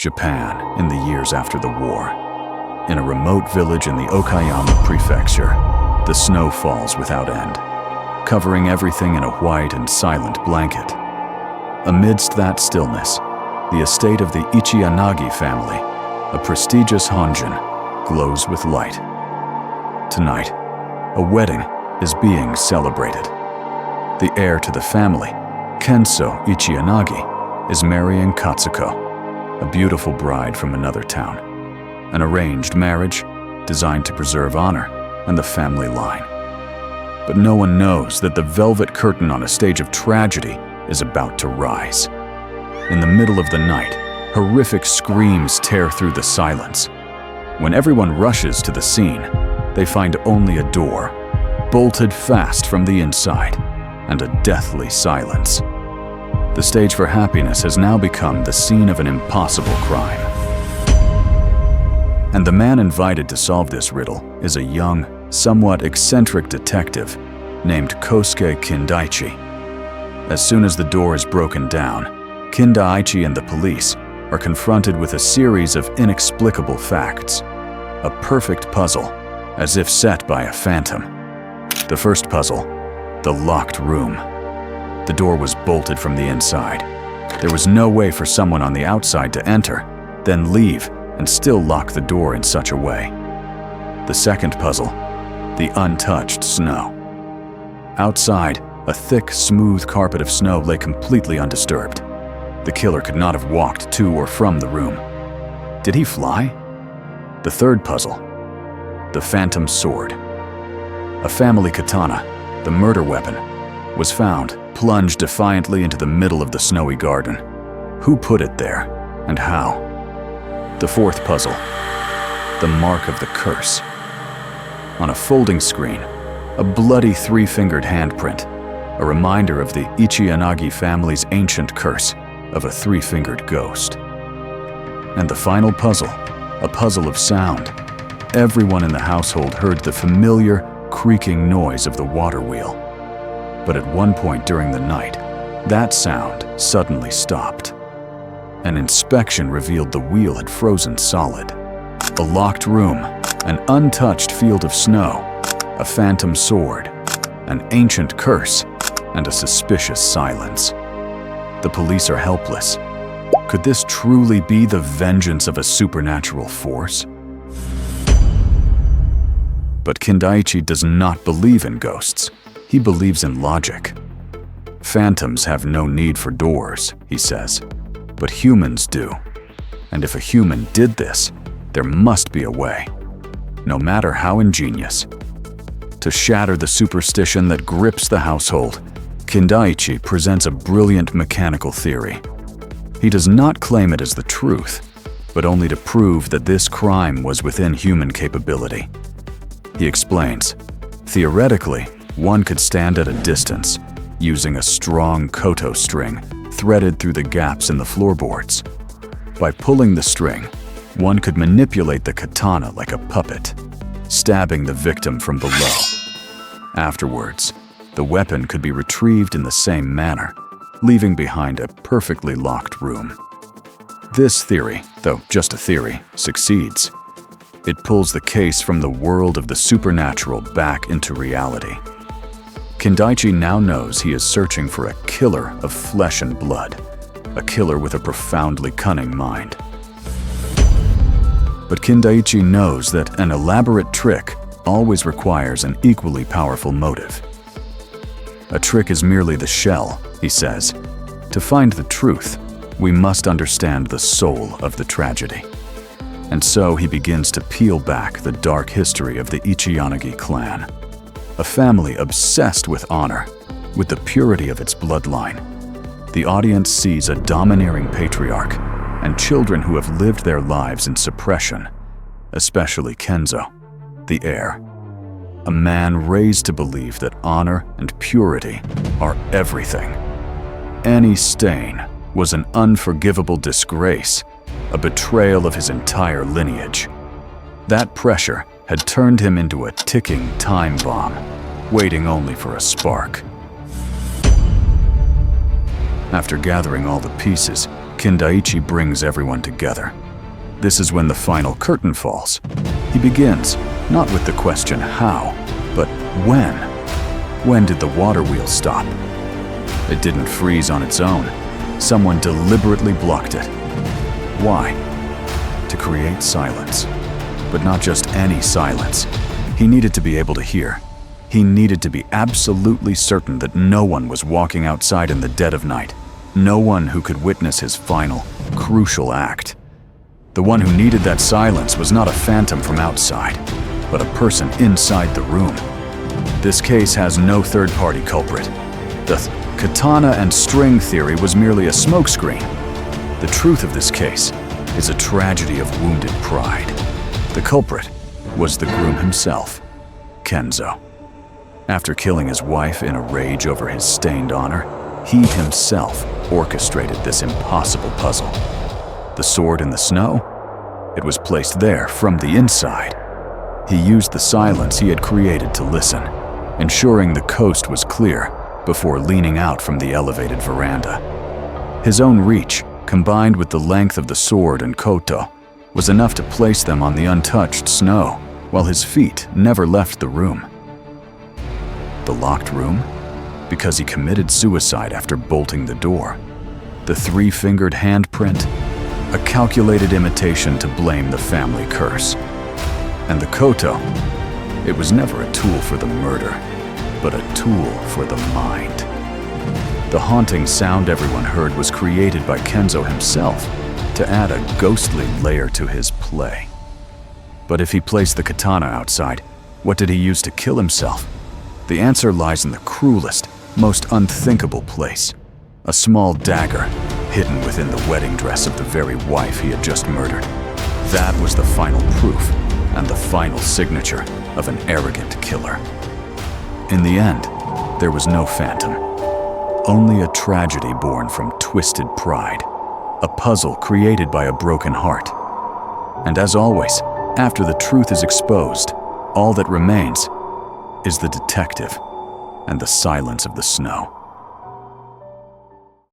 Japan in the years after the war. In a remote village in the Okayama prefecture, the snow falls without end, covering everything in a white and silent blanket. Amidst that stillness, the estate of the Ichiyanagi family, a prestigious Honjin, glows with light. Tonight, a wedding is being celebrated. The heir to the family, Kenso Ichiyanagi, is marrying Katsuko, a beautiful bride from another town. An arranged marriage designed to preserve honor and the family line. But no one knows that the velvet curtain on a stage of tragedy is about to rise. In the middle of the night, horrific screams tear through the silence. When everyone rushes to the scene, they find only a door, bolted fast from the inside, and a deathly silence. The stage for happiness has now become the scene of an impossible crime. And the man invited to solve this riddle is a young, somewhat eccentric detective named Kosuke Kindaichi. As soon as the door is broken down, Kindaichi and the police are confronted with a series of inexplicable facts. A perfect puzzle, as if set by a phantom. The first puzzle, the locked room. The door was bolted from the inside. There was no way for someone on the outside to enter, then leave, and still lock the door in such a way. The second puzzle, the untouched snow. Outside, a thick, smooth carpet of snow lay completely undisturbed. The killer could not have walked to or from the room. Did he fly? The third puzzle, the phantom sword. A family katana, the murder weapon, was found plunged defiantly into the middle of the snowy garden. Who put it there, and how? The fourth puzzle, the mark of the curse. On a folding screen, a bloody three-fingered handprint, a reminder of the Ichiyanagi family's ancient curse of a three-fingered ghost. And the final puzzle, a puzzle of sound. Everyone in the household heard the familiar, creaking noise of the water wheel. But at one point during the night, that sound suddenly stopped. An inspection revealed the wheel had frozen solid. A locked room, an untouched field of snow, a phantom sword, an ancient curse, and a suspicious silence. The police are helpless. Could this truly be the vengeance of a supernatural force? But Kindaichi does not believe in ghosts. He believes in logic. Phantoms have no need for doors, he says, but humans do. And if a human did this, there must be a way, no matter how ingenious. To shatter the superstition that grips the household, Kindaichi presents a brilliant mechanical theory. He does not claim it as the truth, but only to prove that this crime was within human capability. He explains, theoretically, one could stand at a distance, using a strong koto string threaded through the gaps in the floorboards. By pulling the string, one could manipulate the katana like a puppet, stabbing the victim from below. Afterwards, the weapon could be retrieved in the same manner, leaving behind a perfectly locked room. This theory, though just a theory, succeeds. It pulls the case from the world of the supernatural back into reality. Kindaichi now knows he is searching for a killer of flesh and blood, a killer with a profoundly cunning mind. But Kindaichi knows that an elaborate trick always requires an equally powerful motive. A trick is merely the shell, he says. To find the truth, we must understand the soul of the tragedy. And so he begins to peel back the dark history of the Ichiyanagi clan. A family obsessed with honor, with the purity of its bloodline. The audience sees a domineering patriarch and children who have lived their lives in suppression, especially Kenzo, the heir. A man raised to believe that honor and purity are everything. Any stain was an unforgivable disgrace, a betrayal of his entire lineage. That pressure had turned him into a ticking time bomb, waiting only for a spark. After gathering all the pieces, Kindaichi brings everyone together. This is when the final curtain falls. He begins, not with the question how, but when. When did the water wheel stop? It didn't freeze on its own. Someone deliberately blocked it. Why? To create silence. But not just any silence. He needed to be able to hear. He needed to be absolutely certain that no one was walking outside in the dead of night. No one who could witness his final, crucial act. The one who needed that silence was not a phantom from outside, but a person inside the room. This case has no third-party culprit. The katana and string theory was merely a smokescreen. The truth of this case is a tragedy of wounded pride. The culprit was the groom himself, Kenzo. After killing his wife in a rage over his stained honor, he himself orchestrated this impossible puzzle. The sword in the snow? It was placed there from the inside. He used the silence he had created to listen, ensuring the coast was clear before leaning out from the elevated veranda. His own reach, combined with the length of the sword and koto, was enough to place them on the untouched snow, while his feet never left the room. The locked room? Because he committed suicide after bolting the door. The three-fingered handprint? A calculated imitation to blame the family curse. And the koto? It was never a tool for the murder, but a tool for the mind. The haunting sound everyone heard was created by Kenzo himself to add a ghostly layer to his play. But if he placed the katana outside, what did he use to kill himself? The answer lies in the cruelest, most unthinkable place. A small dagger, hidden within the wedding dress of the very wife he had just murdered. That was the final proof and the final signature of an arrogant killer. In the end, there was no phantom. Only a tragedy born from twisted pride. A puzzle created by a broken heart. And as always, after the truth is exposed, all that remains is the detective and the silence of the snow.